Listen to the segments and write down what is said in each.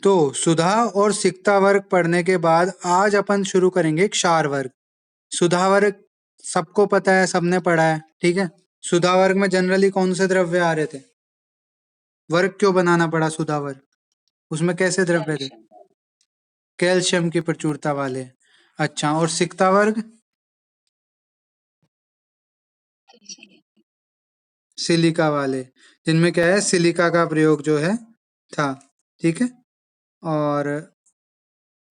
तो सुधा और सिक्ता वर्ग पढ़ने के बाद आज अपन शुरू करेंगे क्षार वर्ग। सुधा वर्ग सबको पता है, सबने पढ़ा है, ठीक है। सुधा वर्ग में जनरली कौन से द्रव्य आ रहे थे? वर्ग क्यों बनाना पड़ा सुधा वर्ग? उसमें कैसे द्रव्य थे? कैल्शियम की प्रचुरता वाले। अच्छा, और सिक्ता वर्ग? सिलिका वाले, जिनमें क्या है, सिलिका का प्रयोग जो है था, ठीक है। और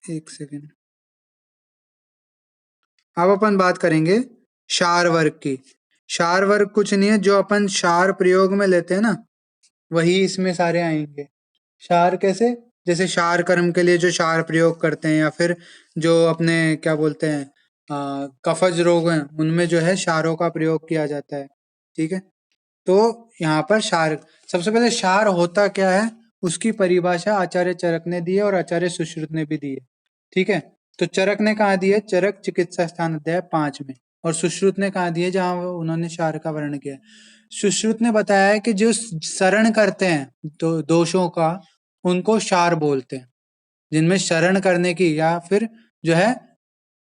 एक सेकेंड, अब अपन बात करेंगे क्षार वर्ग की। क्षार वर्ग कुछ नहीं है, जो अपन क्षार प्रयोग में लेते हैं ना, वही इसमें सारे आएंगे। क्षार कैसे? जैसे क्षार कर्म के लिए जो क्षार प्रयोग करते हैं, या फिर जो अपने क्या बोलते हैं, कफज रोग हैं, उनमें जो है क्षारों का प्रयोग किया जाता है, ठीक है। तो यहाँ पर क्षार, सबसे पहले क्षार होता क्या है उसकी परिभाषा आचार्य चरक ने दी है और आचार्य सुश्रुत ने भी दी है, ठीक है। तो चरक ने कहा दी है, चरक चिकित्सा स्थान अध्याय 5 में, और सुश्रुत ने कहा दी है जहां उन्होंने क्षार का वर्णन किया है। सुश्रुत ने बताया है कि जो शरण करते हैं तो दोषों का, उनको क्षार बोलते हैं। जिनमें शरण करने की, या फिर जो है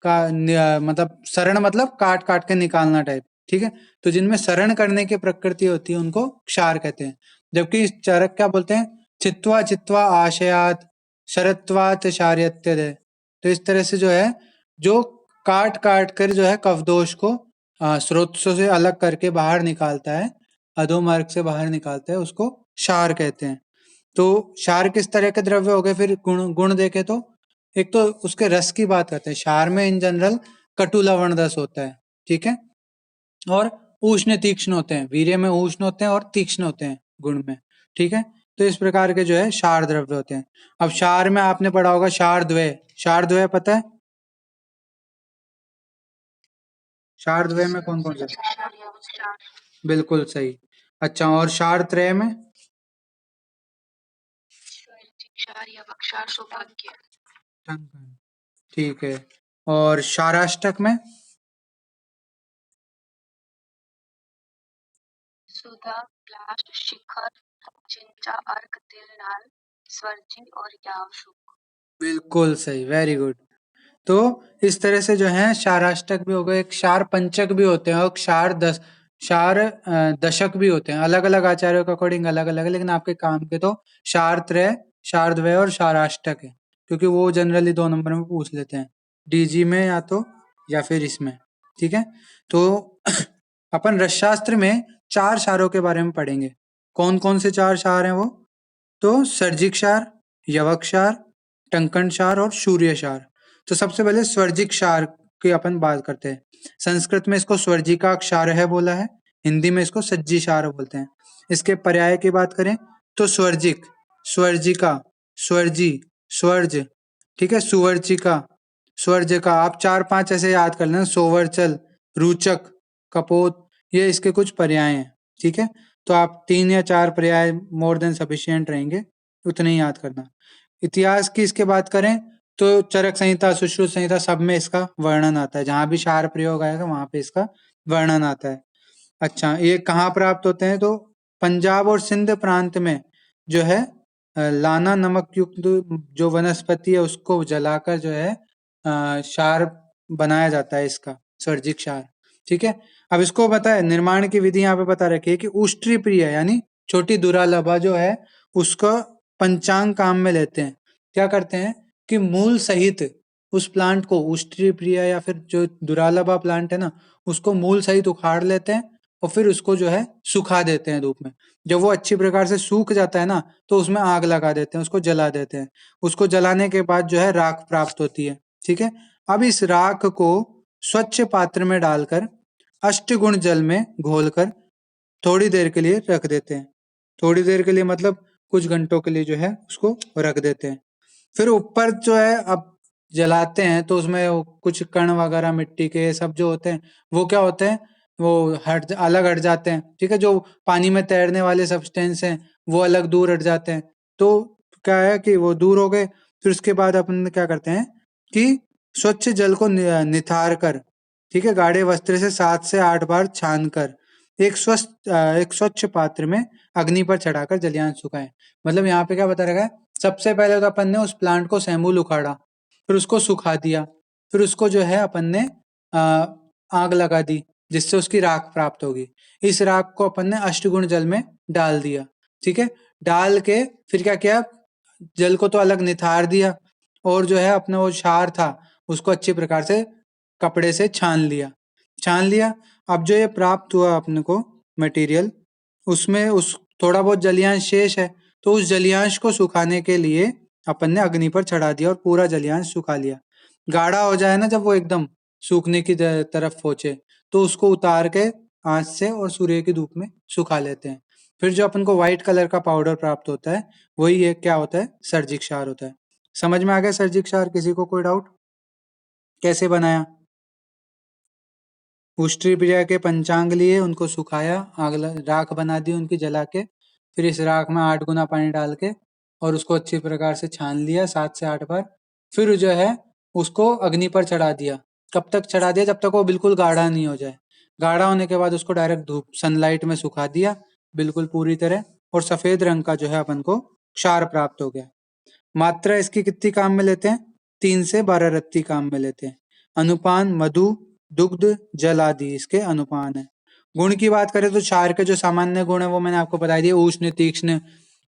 मतलब शरण मतलब काट काट के निकालना टाइप, ठीक है। तो जिनमें शरण करने की प्रकृति होती है उनको क्षार कहते हैं। जबकि चरक क्या बोलते हैं? चित्वा चित्वा आशयात शरत्वात शार्यत्यदे। तो इस तरह से जो है, जो काट काट कर जो है कफ दोष को स्रोतों से अलग करके बाहर निकालता है, अधोमार्ग से बाहर निकालता है, उसको क्षार कहते हैं। तो क्षार किस तरह के द्रव्य हो गए? फिर गुण गुण देखे तो एक तो उसके रस की बात करते हैं। क्षार में इन जनरल कटु लवण रस होता है, ठीक है। और उष्ण तीक्ष्ण होते हैं, वीर्य में उष्ण होते हैं और तीक्ष्ण होते हैं गुण में, ठीक है। तो इस प्रकार के जो है क्षार द्रव्य होते हैं। अब क्षार में आपने पढ़ा होगा क्षार द्वय। क्षार द्वय पता है? क्षार द्वय में कौन कौन से? बिल्कुल सही। अच्छा, और क्षार त्रय में? टंकन, ठीक है। और क्षाराष्टक में? बिल्कुल सही, वेरी गुड। तो इस तरह से जो है क्षाराष्टक भी हो गए, क्षार पंचक भी होते हैं, और क्षार दशक भी होते हैं। अलग अलग आचार्यों के अकॉर्डिंग अलग अलग है, लेकिन आपके काम के तो क्षार त्रय, क्षार द्वय और क्षाराष्टक है, क्योंकि वो जनरली 2 नंबर में पूछ लेते हैं, डीजी में या तो, या फिर इसमें, ठीक है। तो अपन रसशास्त्र में 4 क्षारों के बारे में पढ़ेंगे। कौन कौन से 4 क्षार हैं वो? तो सर्जिक क्षार, यवक क्षार, टंकन क्षार और सूर्य क्षार। तो सबसे पहले स्वर्जिक क्षार की अपन बात करते हैं। संस्कृत में इसको स्वर्जिका क्षार है बोला है, हिंदी में इसको सज्जी क्षार बोलते हैं। इसके पर्याय की बात करें तो स्वर्जिक, स्वर्जिका, स्वर्जी, स्वर्ज, ठीक है, सुवर्चिका, स्वर्ज का। आप 4-5 ऐसे याद कर लेना, सोवर्चल, रुचक, कपोत, ये इसके कुछ पर्याय हैं, ठीक है। तो आप 3 या 4 पर्याय मोर देन सफिशिएंट रहेंगे, उतने ही याद करना। इतिहास की इसके बात करें तो चरक संहिता, सुश्रुत संहिता, सब में इसका वर्णन आता है। जहां भी क्षार प्रयोग आएगा वहां पे इसका वर्णन आता है। अच्छा, ये कहाँ प्राप्त होते हैं? तो पंजाब और सिंध प्रांत में जो है लाना नमक युक्त जो वनस्पति है उसको जलाकर जो है क्षार बनाया जाता है, इसका सर्जिक क्षार, ठीक है। अब इसको पता है निर्माण की विधि यहाँ पे बता रखी है कि उष्ट्री प्रिय यानी छोटी दुरालभा जो है उसका पंचांग काम में लेते हैं। क्या करते हैं कि मूल सहित उस प्लांट को, उष्ट्री प्रिय या फिर जो दुरालभा प्लांट है ना, उसको मूल सहित उखाड़ लेते हैं और फिर उसको जो है सुखा देते हैं धूप में। जब वो अच्छी प्रकार से सूख जाता है ना, तो उसमें आग लगा देते हैं, उसको जला देते हैं। उसको जलाने के बाद जो है राख प्राप्त होती है, ठीक है। अब इस राख को स्वच्छ पात्र में डालकर अष्टगुण जल में घोलकर थोड़ी देर के लिए रख देते हैं। थोड़ी देर के लिए मतलब कुछ घंटों के लिए जो है उसको रख देते हैं। फिर ऊपर जो है, अब जलाते हैं तो उसमें कुछ कण वगैरह मिट्टी के सब जो होते हैं वो क्या होते हैं, वो अलग हट जाते हैं, ठीक है। जो पानी में तैरने वाले सब्सटेंस हैं वो अलग दूर हट जाते हैं। तो क्या है कि वो दूर हो गए। फिर उसके बाद अपन क्या करते हैं कि स्वच्छ जल को निथार कर, ठीक है, गाढ़े वस्त्र से 7 से 8 बार छान कर एक स्वच्छ पात्र में अग्नि पर चढ़ाकर जलियान सुखाएं। मतलब यहाँ पे क्या बता रखा है सबसे पहले तो अपन ने उस प्लांट को सैमूल उखाड़ा, फिर उसको सुखा दिया, फिर उसको जो है अपन ने आ, आग लगा दी, जिससे उसकी राख प्राप्त होगी। इस राख को अपन ने अष्टगुण जल में डाल दिया। ठीक है, डाल के फिर क्या किया, जल को तो अलग निथार दिया, और जो है अपना वो क्षार था उसको अच्छी प्रकार से कपड़े से छान लिया। छान लिया, अब जो ये प्राप्त हुआ अपने को मटेरियल, उसमें उस थोड़ा बहुत जलियांश शेष है, तो उस जलियांश को सुखाने के लिए अपन ने अग्नि पर चढ़ा दिया और पूरा जलियांश सुखा लिया। गाढ़ा हो जाए ना जब वो एकदम सूखने की तरफ पहुंचे, तो उसको उतार के आंच से और सूर्य की धूप में सुखा लेते हैं। फिर जो अपन को व्हाइट कलर का पाउडर प्राप्त होता है, वही है क्या होता है, सर्जिक क्षार होता है। समझ में आ गया सर्जिक क्षार? किसी को कोई डाउट? कैसे बनाया? उष्ट्री प्रिया के पंचांग लिए, उनको सुखाया, राख बना दी उनकी जला के, फिर इस राख में 8 गुना पानी डाल के और उसको अच्छी प्रकार से छान लिया 7 से 8 बार। फिर जो है उसको अग्नि पर चढ़ा दिया। कब तक चढ़ा दिया? जब तक वो बिल्कुल गाढ़ा नहीं हो जाए। गाढ़ा होने के बाद उसको डायरेक्ट धूप सनलाइट में सुखा दिया बिल्कुल पूरी तरह, और सफेद रंग का जो है अपन को क्षार प्राप्त हो गया। मात्रा इसकी कितनी काम में लेते हैं? 3 से 12 रत्ती काम में लेते हैं। अनुपान मधु, दुग्ध, जल आदि इसके अनुपान है। गुण की बात करें तो क्षार के जो सामान्य गुण है वो मैंने आपको बता दिए, उष्ण, तीक्ष्ण,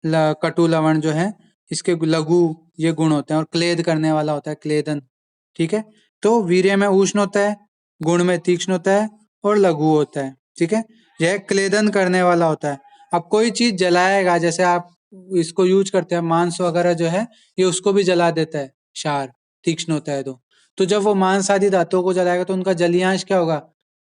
कटु, लवण जो है इसके लघु ये गुण होते हैं, और क्लेद करने वाला होता है क्लेदन। ठीक है, तो वीर्य में उष्ण होता है, गुण में तीक्ष्ण होता है, और लघु होता है। ठीक है, यह क्लेदन करने वाला होता है। अब कोई चीज जलाएगा, जैसे आप इसको यूज करते हैं, मांस वगैरह जो है ये उसको भी जला देता है क्षार, तीक्ष्ण होता है तो जब वो मांस आदि धातुओं को जलाएगा तो उनका जलियांश क्या होगा,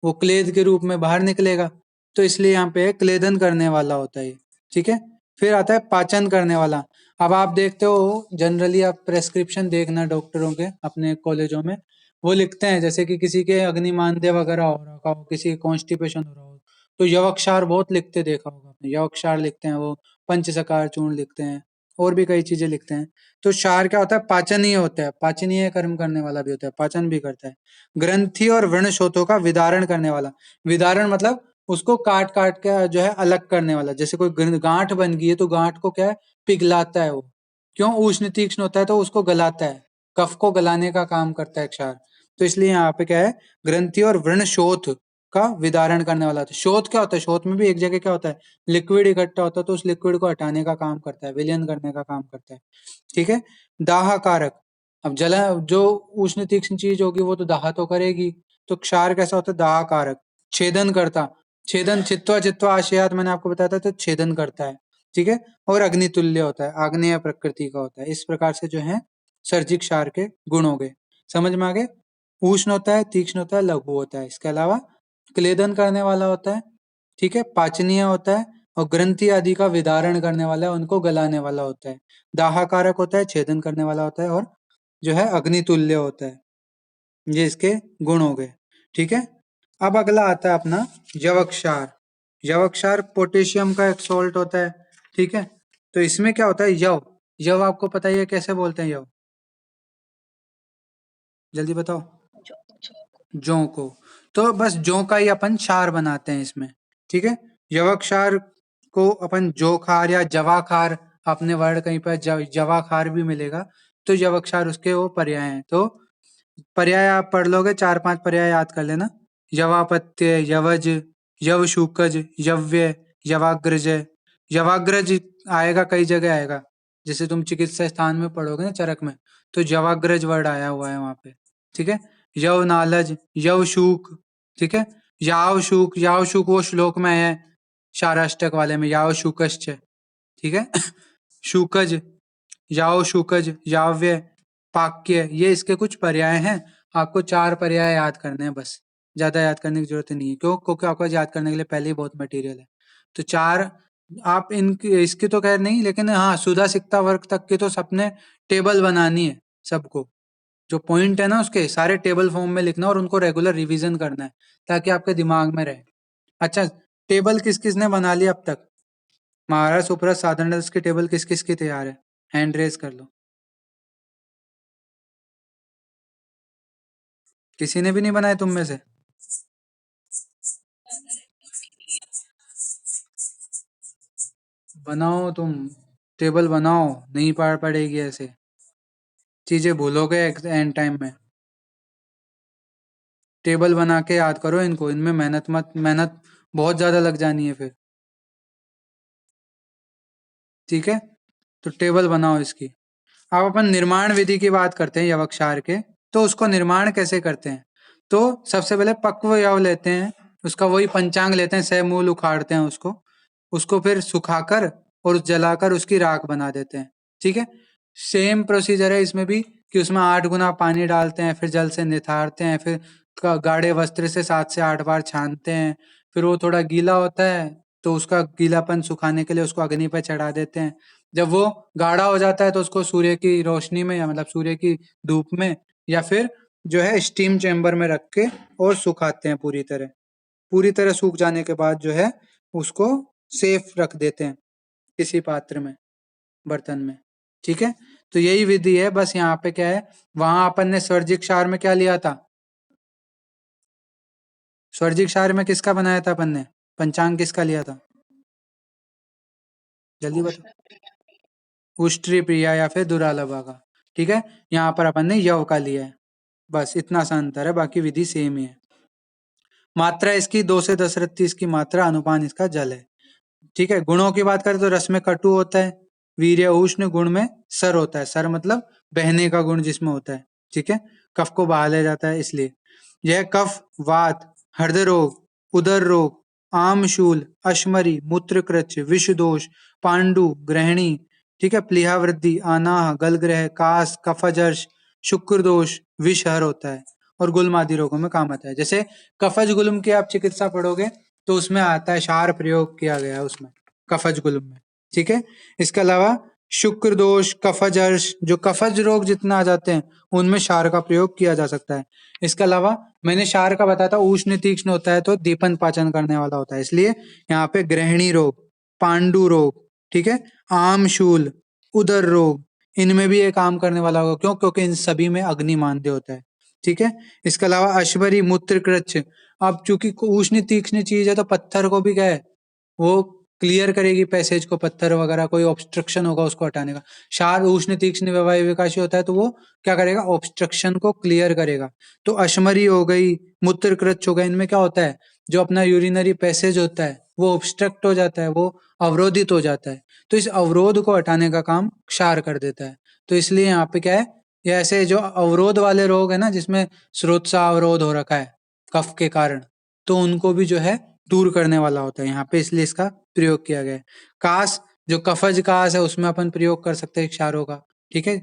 वो क्लेद के रूप में बाहर निकलेगा। तो इसलिए यहाँ पे क्लेदन करने वाला होता है ये। ठीक है, फिर आता है पाचन करने वाला। अब आप देखते हो जनरली, आप प्रेस्क्रिप्शन देखना डॉक्टरों के अपने कॉलेजों में, वो लिखते हैं जैसे कि किसी के अग्निमांद्य वगैरह हो रखा हो, किसी के कॉन्स्टिपेशन हो रहा हो, तो यवक्षार बहुत लिखते देखा होगा आपने, यवक्षार लिखते हैं वो, पंचसकार चूर्ण लिखते हैं, और भी कई चीजें लिखते हैं। तो क्षार क्या होता है? पाचनीय होता है, पाचनीय कर्म करने वाला भी होता है, पाचन भी करता है। ग्रंथि और व्रणशोथों का विदारण करने वाला। विदारण मतलब उसको काट काट के जो है अलग करने वाला। जैसे कोई गांठ बन गई है तो गांठ को क्या है, पिघलाता है वो। क्यों? उष्ण तीक्ष्ण होता है तो उसको गलाता है, कफ को गलाने का काम करता है क्षार। तो इसलिए यहाँ पे क्या है, ग्रंथि और व्रणशोथ का विदारण करने वाला था। शोथ क्या होता है? शोथ में भी एक जगह क्या होता है, लिक्विड इकट्ठा होता है, तो उस लिक्विड को हटाने का काम करता है, विलयन करने का काम करता है। ठीक है, दाह कारक। अब जला जो उष्ण तीक्ष्ण चीज होगी वो तो दाह तो करेगी, तो क्षार कैसा होता है? दाह कारक। छेदन करता, छेदन, चित्वा चित्वा आशयात मैंने आपको बताया था, तो छेदन करता है। ठीक है, और अग्नितुल्य होता है, आग्नेय प्रकृति का होता है। इस प्रकार से जो है सर्जिक क्षार के गुण हो गए। समझ में आ गए? उष्ण होता है, तीक्ष्ण होता है, लघु होता है, इसके अलावा क्लेदन करने वाला होता है। ठीक है, पाचनीय होता है, और ग्रंथि आदि का विदारण करने वाला है, उनको गलाने वाला होता है। दाहकारक होता है, छेदन करने वाला होता है, और जो है अग्नितुल्य होता है। ये इसके गुण हो गए। ठीक है, अब अगला आता है अपना यवक्षार। यवक्षार पोटेशियम का एक सॉल्ट होता है। ठीक है, तो इसमें क्या होता है, यव, यव आपको पता ही है कैसे बोलते हैं यव, जल्दी बताओ। जौ को, तो बस जौ का ही अपन क्षार बनाते हैं इसमें। ठीक है, यवक्षार को अपन जोखार या जवाखार, अपने वर्ड कहीं पर जवाखार भी मिलेगा, तो यवक्षार उसके वो पर्याय हैं। तो पर्याय आप पढ़ लोगे, 4-5 पर्याय याद कर लेना। यवापत्य, यवज, यवशूकज, यव्य, यवाग्रज। यवाग्रज आएगा, कई जगह आएगा, जैसे तुम चिकित्सा स्थान में पढ़ोगे ना, चरक में, तो यवाग्रज वर्ड आया हुआ है वहां पे। ठीक है, यवनालज, यवशूक। ठीक है, यावशूक, यावशूक वो श्लोक में है शाराष्टक वाले में, यावशूकश्च। ठीक है, शूकज, याओ शूकज, याव्य, पाक्य, ये इसके कुछ पर्याय हैं। आपको 4 पर्याय याद करने हैं बस, ज्यादा याद करने की जरूरत नहीं है। क्यों? क्योंकि आपको याद करने के लिए पहले ही बहुत मटेरियल है। तो 4 आप इनकी इसकी तो खैर नहीं, लेकिन हाँ सुधा सिक्ता वर्ग तक की तो सबने टेबल बनानी है सबको। जो पॉइंट है ना उसके सारे टेबल फॉर्म में लिखना, और उनको रेगुलर रिवीजन करना है, ताकि आपके दिमाग में रहे। अच्छा, टेबल किस किस ने बना लिया अब तक? महाराज सुप्रत साधारण की टेबल किस किस की तैयार है? हैंड रेज कर लो। किसी ने भी नहीं बनाए तुम में से? बनाओ तुम। टेबल बनाओ, नहीं पढ़ पड़ेगी ऐसे, चीजें भूलोगे एंड टाइम में। टेबल बना के याद करो इनको, इनमें मेहनत बहुत ज्यादा लग जानी है फिर। ठीक है, तो टेबल बनाओ इसकी। अब अपन निर्माण विधि की बात करते हैं यवक्षार के। तो उसको निर्माण कैसे करते हैं? तो सबसे पहले पक्व यव लेते हैं, उसका वही पंचांग लेते हैं, सह मूल उखाड़ते हैं उसको, उसको फिर सुखाकर और जलाकर उसकी राख बना देते हैं। ठीक है, सेम प्रोसीजर है इसमें भी, कि उसमें 8 गुना पानी डालते हैं, फिर जल से निथारते हैं, फिर गाढ़े वस्त्र से 7 से 8 बार छानते हैं, फिर वो थोड़ा गीला होता है तो उसका गीलापन सुखाने के लिए उसको अग्नि पर चढ़ा देते हैं। जब वो गाढ़ा हो जाता है तो उसको सूर्य की रोशनी में, या मतलब सूर्य की धूप में, या फिर जो है स्टीम चेम्बर में रख के और सुखाते हैं पूरी तरह सूख जाने के बाद जो है उसको सेफ रख देते हैं किसी पात्र में, बर्तन में। ठीक है, तो यही विधि है। बस यहाँ पे क्या है, वहां अपन ने स्वर्जिक क्षार में क्या लिया था? स्वर्जिक क्षार में किसका बनाया था अपन ने? पंचांग किसका लिया था? जल्दी बता। उष्ट्री प्रिया या फिर दुरालभा का। ठीक है, यहाँ पर अपन ने यव का लिया है। बस इतना सा अंतर है, बाकी विधि सेम ही है। मात्रा इसकी 2 से 10 रत्ती इसकी मात्रा, अनुपान इसका जल है। ठीक है, गुणों की बात करें तो रस में कटु होता है, वीर्य उष्ण, गुण में सर होता है। सर मतलब बहने का गुण जिसमें होता है। ठीक है, कफ को बहा ले जाता है इसलिए। यह कफ, वात, हृदय रोग, उदर रोग, आमशूल, अश्मरी, मूत्रकृच, विषदोष, पांडु, ग्रहणी, ठीक है, प्लीहा वृद्धि, आनाह, गलग्रह, कास, कफजर्श, शुक्र दोष, विषहर होता है और गुल्म आदि रोगों में काम आता है। जैसे कफज गुल्म की आप चिकित्सा पढ़ोगे तो उसमें आता है, क्षार प्रयोग किया गया है उसमें, कफज गुल्म में। ठीक है, इसके अलावा शुक्र दोष, कफजर्श, जो कफज रोग जितना आ जाते हैं उनमें क्षार का प्रयोग किया जा सकता है। इसके अलावा मैंने क्षार का बताया था, उष्ण तीक्ष्ण होता है तो दीपन पाचन करने वाला होता है, इसलिए यहाँ पे गृहिणी रोग, पांडु रोग, ठीक है, आमशूल, उदर रोग, इनमें भी ये काम करने वाला होगा। क्यों? क्योंकि इन सभी में अग्नि मांद्य होता है। ठीक है, इसके अलावा अश्वरी, मूत्रकृच, अब चूंकि उष्ण तीक्ष्ण चीज है तो पत्थर को भी क्या है, वो क्लियर करेगी पैसेज को, पत्थर वगैरह कोई ऑब्स्ट्रक्शन होगा उसको हटाने का। क्षार उष्ण तीक्ष्ण व्यवाय विकाशी होता है तो वो क्या करेगा, ऑब्स्ट्रक्शन को क्लियर करेगा। तो अश्मरी हो गई, मूत्रकृच हो गई, इनमें क्या होता है, जो अपना यूरिनरी पैसेज होता है वो ऑब्स्ट्रक्ट हो जाता है, वो अवरोधित हो जाता है, तो इस अवरोध को हटाने का काम क्षार कर देता है। तो इसलिए यहाँ पे क्या है, ये ऐसे जो अवरोध वाले रोग है ना, जिसमें स्रोत सा अवरोध हो रखा है कफ के कारण, तो उनको भी जो है दूर करने वाला होता है यहाँ पे, इसलिए इसका प्रयोग किया गया है। कास, जो कफज कास है उसमें अपन प्रयोग कर सकते हैं क्षारों का। ठीक है,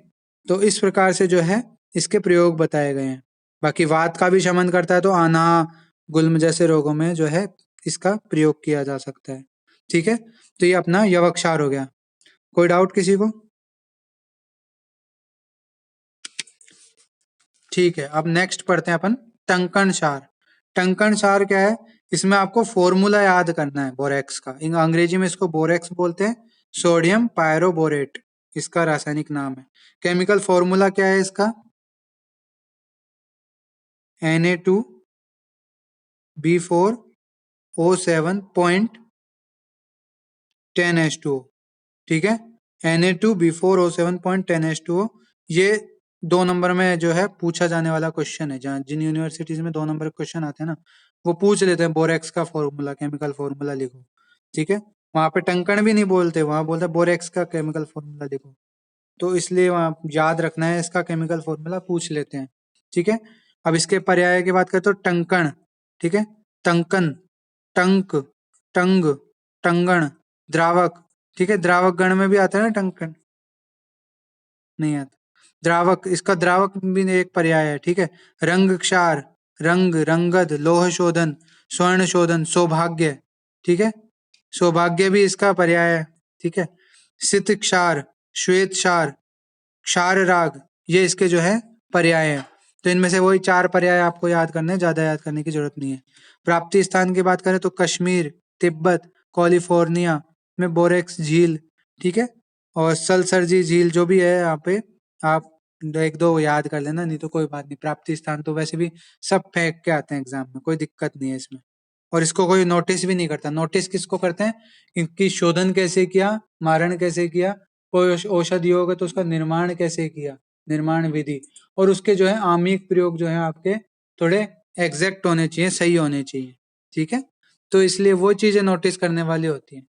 तो इस प्रकार से जो है इसके प्रयोग बताए गए हैं। बाकी वात का भी शमन करता है, तो आना, गुल्म जैसे रोगों में जो है इसका प्रयोग किया जा सकता है। ठीक है, तो ये अपना यवक्षार हो गया। कोई डाउट किसी को? ठीक है, अब नेक्स्ट पढ़ते हैं अपन टंकण क्षार। टंकण क्षार क्या है? इसमें आपको फॉर्मूला याद करना है बोरेक्स का। अंग्रेजी में इसको बोरेक्स बोलते हैं, सोडियम पायरोबोरेट इसका रासायनिक नाम है। केमिकल फॉर्मूला क्या है इसका? Na2B4O7.10H2O। ठीक है, Na2B4O7.10H2O, ये 2 नंबर में जो है पूछा जाने वाला क्वेश्चन है। जहाँ जिन यूनिवर्सिटीज में 2 नंबर के क्वेश्चन आते हैं ना, वो पूछ लेते हैं बोरेक्स का फॉर्मूला, केमिकल फॉर्मूला लिखो। ठीक है, वहां पे टंकण भी नहीं बोलते, वहां बोलते बोरेक्स का केमिकल फॉर्मूला लिखो। तो इसलिए वहां याद रखना है, इसका केमिकल फॉर्मूला पूछ लेते हैं। ठीक है, अब इसके पर्याय की बात करें तो टंकण, ठीक है, टंकन, टंक, टंग, टंगण, द्रावक। ठीक है, द्रावक गण में भी आता है ना टंकन, नहीं आता। द्रावक, इसका द्रावक भी एक पर्याय है। ठीक है, रंग क्षार, रंग, रंगद, लोह शोधन, स्वर्ण शोधन, सौभाग्य। ठीक है, सौभाग्य भी इसका पर्याय है। ठीक है, सित क्षार, श्वेत क्षार, क्षार राग, ये इसके जो है पर्याय है। तो इनमें से वही 4 पर्याय आपको याद करने हैं, ज्यादा याद करने की जरूरत नहीं है। प्राप्ति स्थान की बात करें तो कश्मीर, तिब्बत, कैलिफोर्निया में बोरेक्स झील। ठीक है, और सलसरजी झील जो भी है यहाँ पे, आप 1-2 याद कर लेना, नहीं तो कोई बात नहीं। प्राप्ति स्थान तो वैसे भी सब फेंक के आते हैं एग्जाम में, कोई दिक्कत नहीं है इसमें। और इसको कोई नोटिस भी नहीं करता। नोटिस किसको करते हैं? इनकी शोधन कैसे किया, मारण कैसे किया, कोई औषधि होगा तो उसका निर्माण कैसे किया, निर्माण विधि, और उसके जो है आमिक प्रयोग जो है आपके थोड़े एग्जैक्ट होने चाहिए, सही होने चाहिए, ठीक है। तो इसलिए वो चीजें नोटिस करने वाली होती हैं।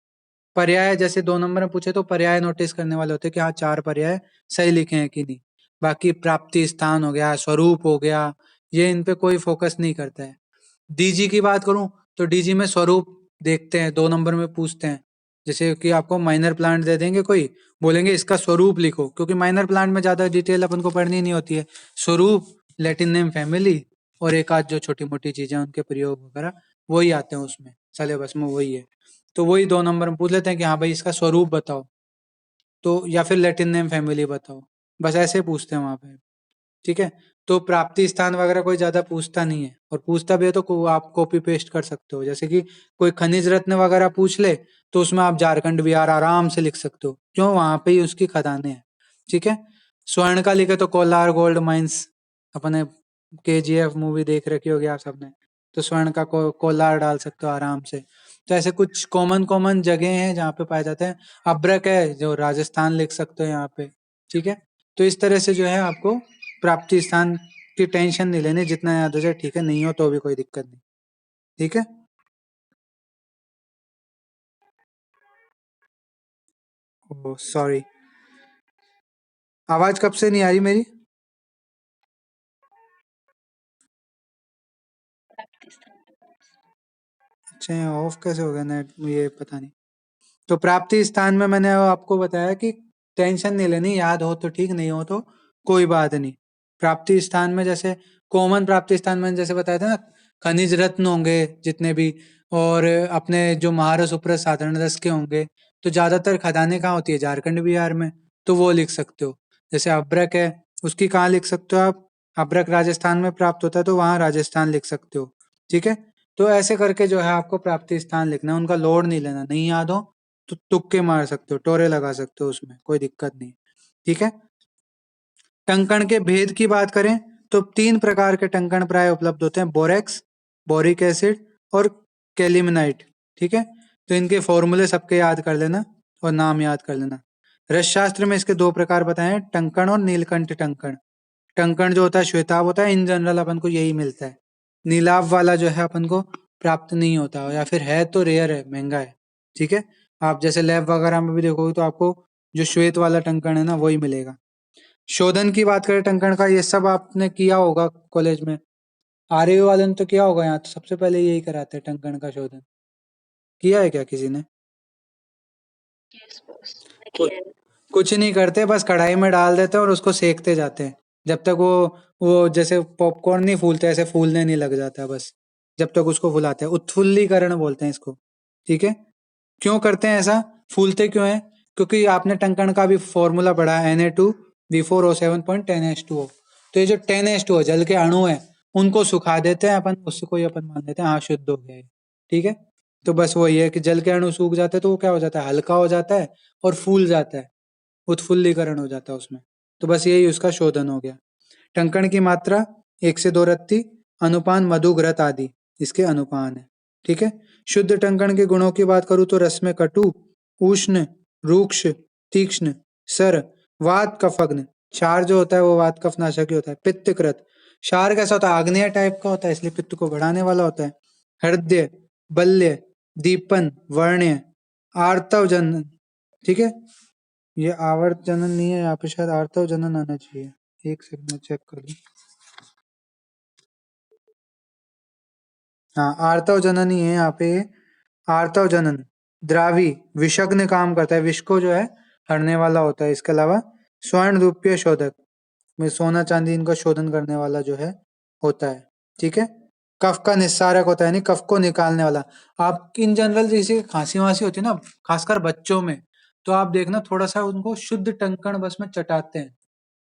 पर्याय जैसे 2 नंबर में पूछे तो पर्याय नोटिस करने वाले होते हैं कि हाँ 4 पर्याय सही लिखे हैं कि नहीं। बाकी प्राप्ति स्थान हो गया, स्वरूप हो गया, ये इन पे कोई फोकस नहीं करता है। डीजी की बात करूं तो डीजी में स्वरूप देखते हैं, 2 नंबर में पूछते हैं। जैसे कि आपको माइनर प्लांट दे देंगे कोई, बोलेंगे इसका स्वरूप लिखो, क्योंकि माइनर प्लांट में ज्यादा डिटेल अपन को पढ़नी नहीं होती है। स्वरूप, लैटिन नेम फैमिली, और एक आध जो छोटी मोटी चीजें उनके प्रयोग वगैरह वही आते हैं उसमें, सिलेबस में वही है। तो वही 2 नंबर में पूछ लेते हैं कि हाँ भाई इसका स्वरूप बताओ, तो या फिर लैटिन नेम फैमिली बताओ, बस ऐसे पूछते हैं वहां पे, ठीक है। तो प्राप्ति स्थान वगैरह कोई ज्यादा पूछता नहीं है, और पूछता भी है तो आप कॉपी पेस्ट कर सकते हो। जैसे कि कोई खनिज रत्न वगैरह पूछ ले तो उसमें आप झारखंड बिहार आराम से लिख सकते हो, क्यों, वहां पे ही उसकी खदानें हैं, ठीक है। स्वर्ण का लिखे तो कोलार गोल्ड माइंस, अपने KGF मूवी देख रखी होगी आप सबने, तो स्वर्ण का कोलार डाल सकते हो आराम से। तो ऐसे कुछ कॉमन कॉमन जगह हैं जहाँ पे पाए जाते हैं। अब्रक है जो राजस्थान लिख सकते हो यहाँ पे, ठीक है। तो इस तरह से जो है आपको प्राप्ति स्थान की टेंशन नहीं लेनी, जितना याद हो जाए ठीक है, नहीं हो तो भी कोई दिक्कत नहीं, ठीक है। ओह सॉरी, आवाज कब से नहीं आ रही मेरी? अच्छा, ऑफ कैसे हो गया नेट, ये पता नहीं। तो प्राप्ति स्थान में मैंने आपको बताया कि टेंशन नहीं लेनी, याद हो तो ठीक, नहीं हो तो कोई बात नहीं। प्राप्ति स्थान में जैसे कॉमन प्राप्ति स्थान में जैसे बताया था ना, खनिज रत्न होंगे जितने भी, और अपने जो महारस उपरस साधारण रस के होंगे, तो ज्यादातर खदानें कहाँ होती है, झारखंड बिहार में, तो वो लिख सकते हो। जैसे अब्रक है, उसकी कहाँ लिख सकते हो आप, अब्रक राजस्थान में प्राप्त होता है तो वहां राजस्थान लिख सकते हो, ठीक है। तो ऐसे करके जो है आपको प्राप्ति स्थान लिखना है, उनका लोड नहीं लेना, नहीं याद हो तो तुक्के मार सकते हो, टोरे लगा सकते हो, उसमें कोई दिक्कत नहीं, ठीक है। टंकण के भेद की बात करें तो 3 प्रकार के टंकण प्राय उपलब्ध होते हैं, बोरेक्स, बोरिक एसिड और कैलिमनाइट, ठीक है। तो इनके फॉर्मूले सबके याद कर लेना और नाम याद कर लेना। रस शास्त्र में इसके 2 प्रकार बताए हैं, टंकण और नीलकंठ टंकण। टंकण जो होता है श्वेताब होता है, इन जनरल अपन को यही मिलता है। नीलाभ वाला जो है अपन को प्राप्त नहीं होता, या फिर है तो रेयर है, महंगा है, ठीक है। आप जैसे लैब वगैरह में भी देखोगे तो आपको जो श्वेत वाला टंकण है ना वही मिलेगा। शोधन की बात करें टंकण का, ये सब आपने किया होगा कॉलेज में, आर्य वाले ने तो किया होगा, यहाँ तो सबसे पहले यही कराते हैं टंकण का शोधन। किया है क्या किसी ने? कुछ कुछ नहीं करते, बस कढ़ाई में डाल देते हैं और उसको सेकते जाते हैं, जब तक वो जैसे पॉपकॉर्न नहीं फूलते ऐसे फूलने नहीं लग जाता, बस जब तक उसको फुलाते हैं, उत्फुल्लीकरण बोलते हैं इसको, ठीक है। क्यों करते हैं ऐसा, फूलते क्यों है, क्योंकि आपने टंकण का भी फॉर्मूला पढ़ा है, Na2V4O7.10H2O। तो ये जो 10H2O जल के अणु है, उनको सुखा देते हैं अपन, उसको ही अपन मान लेते हैं हाँ शुद्ध हो गया है, ठीक है। तो बस वही है कि जल के अणु सूख जाते हैं तो वो क्या हो जाता है, हल्का हो जाता है और फूल जाता है, उत्फुल्लीकरण हो जाता है उसमें। तो बस यही उसका शोधन हो गया। टंकण की मात्रा 1 से 2 रत्ती, अनुपान मधु घृत आदि इसके अनुपान है, ठीक है। शुद्ध टंकण के गुणों की बात करूं तो रस में कटु, उष्ण, रूक्ष, तीक्ष्ण, सर, वात कफग्न, क्षार जो होता है वो वात कफ नाशक ही होता है, पित्तकृत, क्षार कैसा होता है, आग्नेय टाइप का होता है इसलिए पित्त को बढ़ाने वाला होता है, हृदय, बल्य, दीपन, वर्ण्य, आर्तव जनन, ठीक है। ये आवर्त जनन नहीं है, यहाँ पे शायद आर्तव जनन आना चाहिए, एक सेकंड में चेक कर लूं। हाँ आर्तव जनन ही है यहाँ पे, आर्तव जनन, द्रावी, विषग्न काम करता है, विष को जो है हरने वाला होता है। इसके अलावा स्वर्ण रूपीय शोधक, में सोना चांदी इनका शोधन करने वाला जो है होता है, ठीक है। कफ का निस्सारक होता है, यानी कफ को निकालने वाला। आप इन जनरल जैसे खांसी वासी होती है ना, खासकर बच्चों में, तो आप देखना थोड़ा सा उनको शुद्ध टंकण बस में चटाते हैं,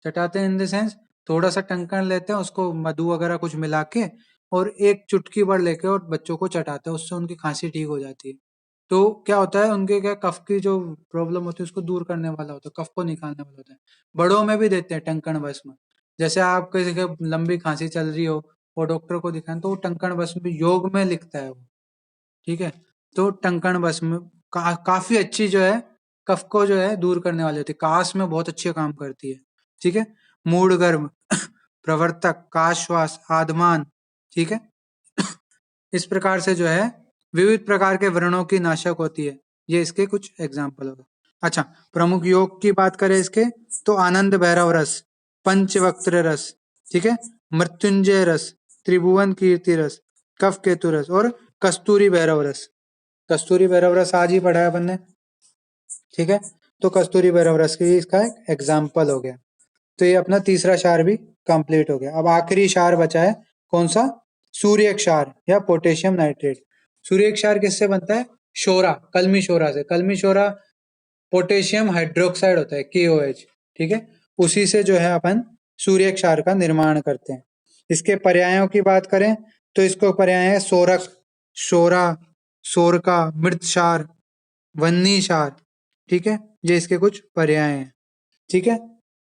चटाते हैं इन द सेंस, थोड़ा सा टंकण लेते हैं उसको मधु वगैरह कुछ मिला के, और एक चुटकी भर लेके और बच्चों को चटाते हैं, उससे उनकी खांसी ठीक हो जाती है। तो क्या होता है उनके, क्या कफ की जो प्रॉब्लम होती है उसको दूर करने वाला होता है, कफ को निकालने वाला होता है। बड़ों में भी देते हैं टंकण भस्म, जैसे आप किसी के लंबी खांसी चल रही हो और डॉक्टर को दिखाएं तो वो टंकण भस्म भी योग में लिखता है वो, ठीक है। तो टंकण भस्म काफी अच्छी जो है कफ को जो है दूर करने वाली होती है, काश में बहुत अच्छे काम करती है। ठीक है, मूड गर्म, प्रवर्तक, काश्वास, आदमान। ठीक है, इस प्रकार से जो है विविध प्रकार के व्रणों की नाशक होती है। ये इसके कुछ एग्जाम्पल हो गए। अच्छा, प्रमुख योग की बात करें इसके, तो आनंद भैरव रस, पंचवक्त्र रस, ठीक है, मृत्युंजय रस, त्रिभुवन कीर्ति रस, कफ केतु रस और कस्तूरी भैरव रस। कस्तूरी भैरव रस आज ही पढ़ा है अपन ने। ठीक है, तो कस्तूरी भैरव रस की इसका एक एग्जाम्पल हो गया। तो ये अपना तीसरा क्षार भी कंप्लीट हो गया। अब आखिरी क्षार बचा है कौन सा? सूर्य क्षार या पोटेशियम नाइट्रेट। सूर्य क्षार किससे बनता है? शोरा, कलमी शोरा से। कलमी शोरा पोटेशियम हाइड्रोक्साइड होता है, KOH। ठीक है, उसी से जो है अपन सूर्य क्षार का निर्माण करते हैं। इसके पर्यायों की बात करें तो इसको पर्याय है सोरक, शोरा, सोरका, मृत क्षार, वन्नी क्षार। ठीक है, ये इसके कुछ पर्याय हैं। ठीक है,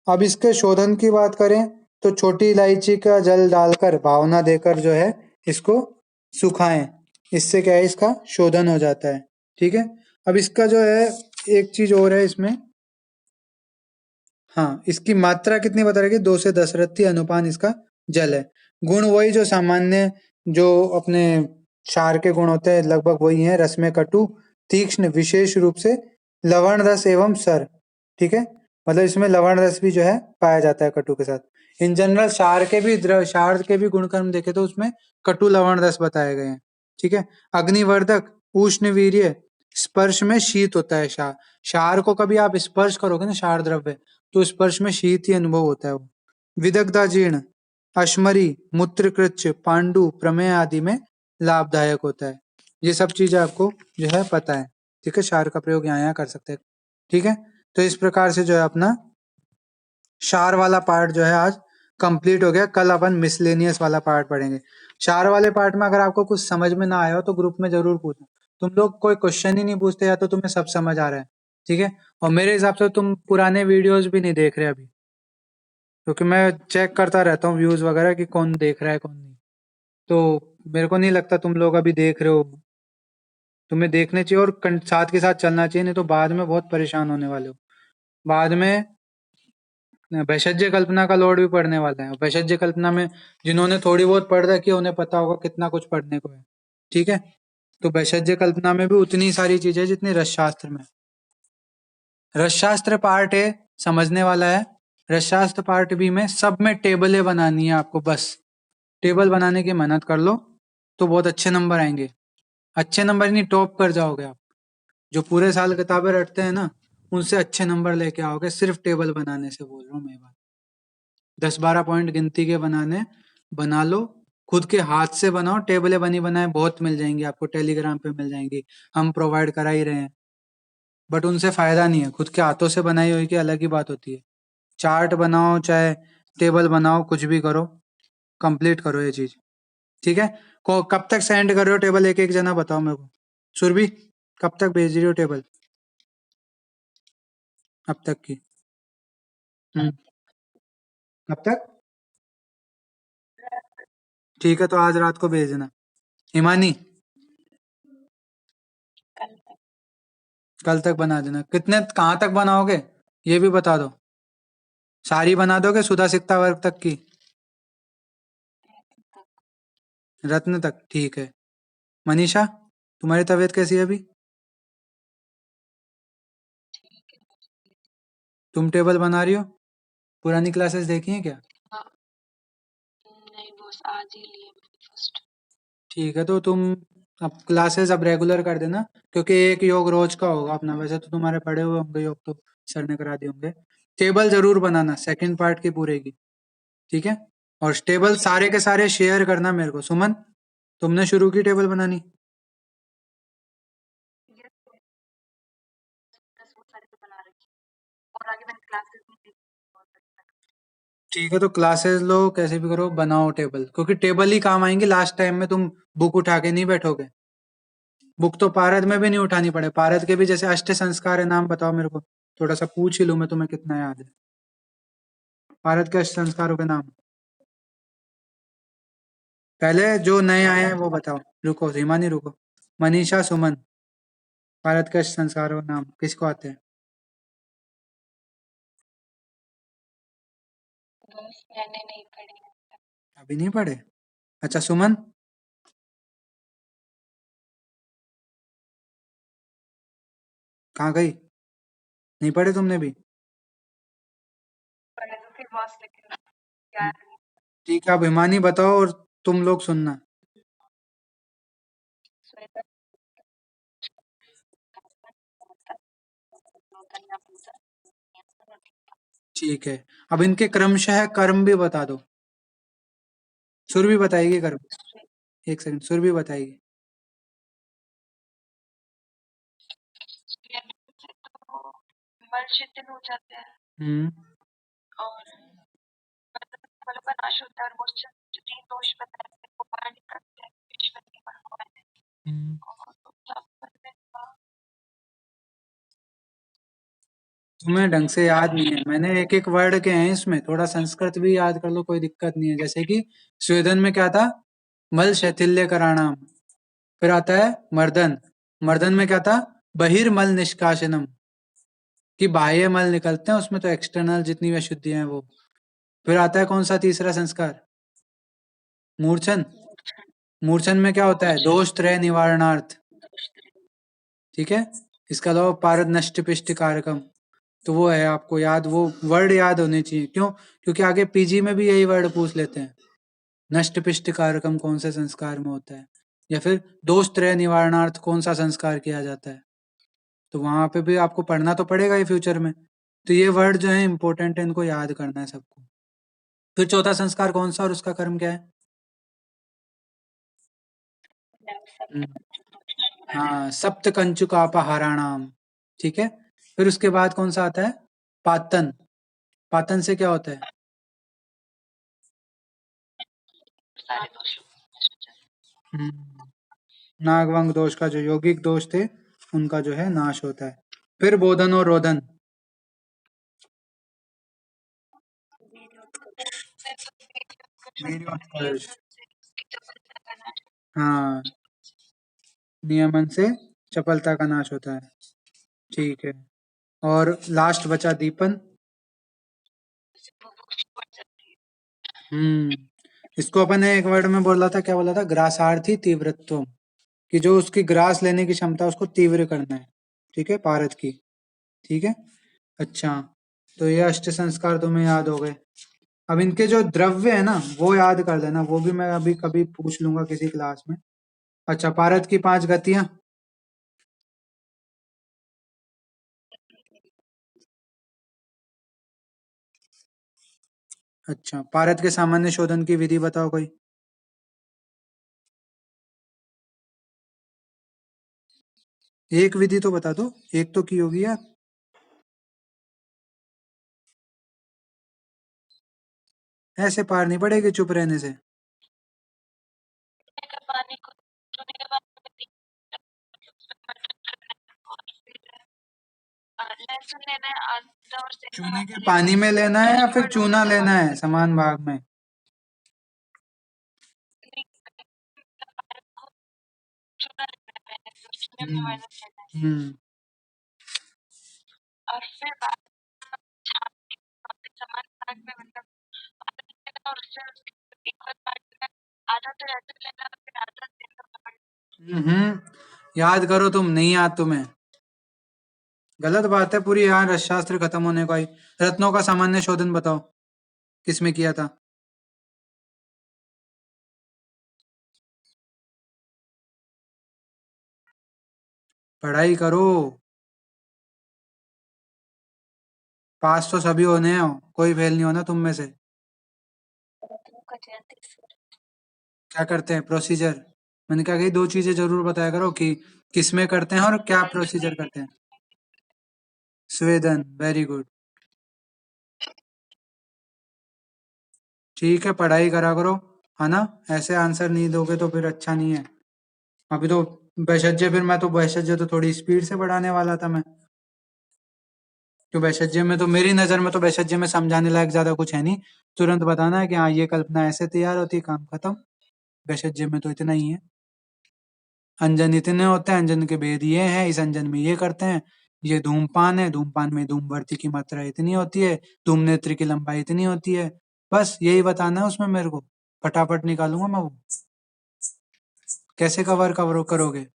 अब इसके शोधन की बात करें तो छोटी इलायची का जल डालकर भावना देकर जो है इसको सुखाएं, इससे क्या है इसका शोधन हो जाता है। ठीक है, अब इसका जो है एक चीज और है इसमें, हाँ, इसकी मात्रा कितनी बता रही है? 2 से 10 रत्ती अनुपान इसका जल है। गुण वही जो सामान्य जो अपने क्षार के गुण होते हैं लगभग वही है। रस में कटु, तीक्ष्ण, विशेष रूप से लवण रस एवं सर। ठीक है, मतलब इसमें लवण रस भी जो है पाया जाता है कटु के साथ। इन जनरल क्षार के भी गुणकर्म देखे तो उसमें कटु लवण रस बताए गए हैं। ठीक है, अग्निवर्धक, उष्ण वीर्य, स्पर्श में शीत होता है क्षार। क्षार को कभी आप स्पर्श करोगे ना, क्षार द्रव्य, तो स्पर्श में शीत ही अनुभव होता है वो। विदग्धाजीर्ण, अश्मरी, मूत्रकृच्छ, पांडु, प्रमेय आदि में लाभदायक होता है। ये सब चीजें आपको जो है पता है। ठीक है, क्षार का प्रयोग यहाँ यहाँ कर सकते हैं। ठीक है, तो इस प्रकार से जो है अपना क्षार वाला पार्ट जो है आज कंप्लीट हो गया। कल अपन मिसलेनियस वाला पार्ट पढ़ेंगे। क्षार वाले पार्ट में अगर आपको कुछ समझ में ना आया हो तो ग्रुप में जरूर पूछना। तुम लोग कोई क्वेश्चन ही नहीं पूछते या तो तुम्हें सब समझ आ रहा है। ठीक है, और मेरे हिसाब से तुम पुराने वीडियोस भी नहीं देख रहे अभी, क्योंकि मैं चेक करता रहता हूँ व्यूज वगैरह कि कौन देख रहा है कौन नहीं। तो मेरे को नहीं लगता तुम लोग अभी देख रहे हो। तुम्हें देखने चाहिए और साथ के साथ चलना चाहिए, नहीं तो बाद में बहुत परेशान होने वाले हो। बाद में भैषज्य कल्पना का लोड भी पड़ने वाला है। भैषज्य कल्पना में जिन्होंने थोड़ी बहुत पढ़ रखी है उन्हें पता होगा कितना कुछ पढ़ने को है। ठीक है, तो भैषज्य कल्पना में भी उतनी सारी चीजें जितनी रसशास्त्र में। रसशास्त्र पार्ट ए समझने वाला है। रसशास्त्र पार्ट बी में सब में टेबलें बनानी है आपको, बस टेबल बनाने की मेहनत कर लो तो बहुत अच्छे नंबर आएंगे। अच्छे नंबर नहीं, टॉप कर जाओगे आप। जो पूरे साल किताबें रटते हैं ना, उनसे अच्छे नंबर लेके आओगे सिर्फ टेबल बनाने से, बोल रहा हूँ मैं बात। 10-12 पॉइंट गिनती के बनाने बना लो, खुद के हाथ से बनाओ। टेबलें बनी बनाए बहुत मिल जाएंगी आपको, टेलीग्राम पे मिल जाएंगी, हम प्रोवाइड करा ही रहे हैं। बट उनसे फायदा नहीं है, खुद के हाथों से बनाई हुई की अलग ही बात होती है। चार्ट बनाओ चाहे टेबल बनाओ, कुछ भी करो, कंप्लीट करो ये चीज। ठीक है, कब तक सेंड कर रहे हो टेबल? एक एक जना बताओ मेरे को। सुरभि, कब तक भेज रही हो टेबल? अब तक की? हम्म, कब तक? ठीक है, तो आज रात को भेज देना। हिमानी, कल तक बना देना। कितने कहाँ तक बनाओगे ये भी बता दो। सारी बना दोगे सुधा सिक्ता वर्ग तक की? रत्न तक, ठीक है। मनीषा, तुम्हारी तबीयत कैसी है अभी? तुम टेबल बना रही हो? पुरानी क्लासेस देखी हैं क्या? ठीक है, तो तुम अब क्लासेस अब रेगुलर कर देना, क्योंकि एक योग रोज का होगा अपना। वैसे तो तुम्हारे पढ़े हुए होंगे योग, तो सर ने करा दिए होंगे। टेबल जरूर बनाना सेकंड पार्ट की पूरे की। ठीक है, और टेबल सारे के सारे शेयर करना मेरे को। सुमन, तुमने शुरू की टेबल बनानी? ठीक है, तो क्लासेस लो, कैसे भी करो बनाओ टेबल, क्योंकि टेबल ही काम आएंगे लास्ट टाइम में। तुम बुक उठा के नहीं बैठोगे। बुक तो पारद में भी नहीं उठानी पड़े। पारद के भी जैसे अष्ट संस्कार है, नाम बताओ मेरे को, थोड़ा सा पूछ ही लूं मैं तुम्हें कितना याद है। पारद के अष्ट संस्कारों के नाम पहले जो नए आए हैं वो बताओ। रुको सीमा, नहीं रुको। मनीषा, सुमन, भारत के अष्ट संस्कारों के नाम किसको आते हैं? अभी नहीं पढ़े? अच्छा सुमन, कहाँ गई? नहीं पढ़े तुमने भी? ठीक है, अब हिमानी बताओ और तुम लोग सुनना। ठीक है, अब इनके क्रमशः कर्म भी बता दो। सुर भी बताएगी कर्म? एक सेकंड, सुर भी बताएगी। हम्म। हम्म। तुम्हें ढंग से याद नहीं है, मैंने एक एक वर्ड के हैं इसमें, थोड़ा संस्कृत भी याद कर लो, कोई दिक्कत नहीं है। जैसे कि स्वेदन में क्या था? मल शैथिल्य कराणाम। फिर आता है मर्दन, मर्दन में क्या था? बहिर्मल निष्कासनम, कि बाह्य मल निकलते हैं उसमें, तो एक्सटर्नल जितनी भी अशुद्धियां हैं वो। फिर आता है कौन सा तीसरा संस्कार? मूर्छन। मूर्छन में क्या होता है? दोष त्रय निवारणार्थ। ठीक है। इसके अलावा पारद नष्ट पिष्ट कारकम, तो वो है आपको याद, वो वर्ड याद होने चाहिए। क्यों? क्योंकि आगे पीजी में भी यही वर्ड पूछ लेते हैं। नष्ट पिष्ट कारकम कौन से संस्कार में होता है, या फिर दोष त्रय निवारणार्थ कौन सा संस्कार किया जाता है, तो वहां पे भी आपको पढ़ना तो पड़ेगा ही फ्यूचर में। तो ये वर्ड जो है इंपॉर्टेंट है, इनको याद करना है सबको। फिर चौथा संस्कार कौन सा और उसका कर्म क्या है? हम्म, हाँ, सप्त कंचुकापहाराणाम। ठीक है। फिर उसके बाद कौन सा आता है? पातन। पातन से क्या होता है? हम्म, नागवंग दोष का, जो यौगिक दोष थे उनका जो है नाश होता है। फिर बोधन और रोदन। वीर्योत्कर्ष। हाँ, नियमन से चपलता का नाश होता है। ठीक है। और लास्ट बचा दीपन। हम्म, इसको अपन ने एक वर्ड में बोला था, क्या बोला था? ग्रासार्थी तीव्रत्व, कि जो उसकी ग्रास लेने की क्षमता उसको तीव्र करना है। ठीक है, पारद की। ठीक है। अच्छा, तो ये अष्ट संस्कार तुम्हें याद हो गए। अब इनके जो द्रव्य है ना वो याद कर लेना, वो भी मैं अभी कभी पूछ लूंगा किसी क्लास में। अच्छा, पारद की पांच गतियां। अच्छा, पारद के सामान्य शोधन की विधि बताओ कोई। एक विधि तो बता दो, एक तो की होगी यार। ऐसे पार नहीं पड़ेगी चुप रहने से। चूने के पानी में लेना है या फिर चूना लेना है समान भाग में? हम्म। हम्म। याद करो, तुम नहीं याद तुम्हें? गलत बात है पूरी, यहाँ रसशास्त्र खत्म होने को आई। रत्नों का सामान्य शोधन बताओ, किसमें किया था? पढ़ाई करो। पास तो सभी होने हैं, कोई फेल नहीं होना तुम में से। क्या करते हैं प्रोसीजर? मैंने कहा कि दो चीजें जरूर बताया करो, कि किसमें करते हैं और क्या प्रोसीजर करते हैं। स्वेदन, वेरी गुड। ठीक है, पढ़ाई करा करो, है ना? ऐसे आंसर नहीं दोगे तो फिर अच्छा नहीं है। अभी तो वैषज्य, फिर मैं तो वैषज्य तो थोड़ी स्पीड से बढ़ाने वाला था मैं। तो वैषज्य में तो मेरी नजर में तो वैषज्य में समझाने लायक ज्यादा कुछ है नहीं। तुरंत बताना है कि हाँ ये कल्पना ऐसे तैयार होती है, काम खत्म। वैषज्य में तो इतना ही है। अंजन इतने होते हैं, अंजन के भेद ये हैं, इस अंजन में ये करते हैं। ये धूमपान है, धूमपान में धूमवर्ती की मात्रा इतनी होती है, धूम नेत्र की लंबाई इतनी होती है। बस यही बताना है उसमें मेरे को, फटाफट निकालूंगा मैं वो। कैसे कवर कवर करोगे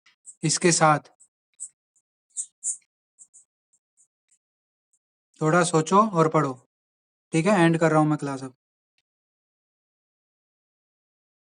इसके साथ? थोड़ा सोचो और पढ़ो। ठीक है, एंड कर रहा हूँ मैं क्लास अब।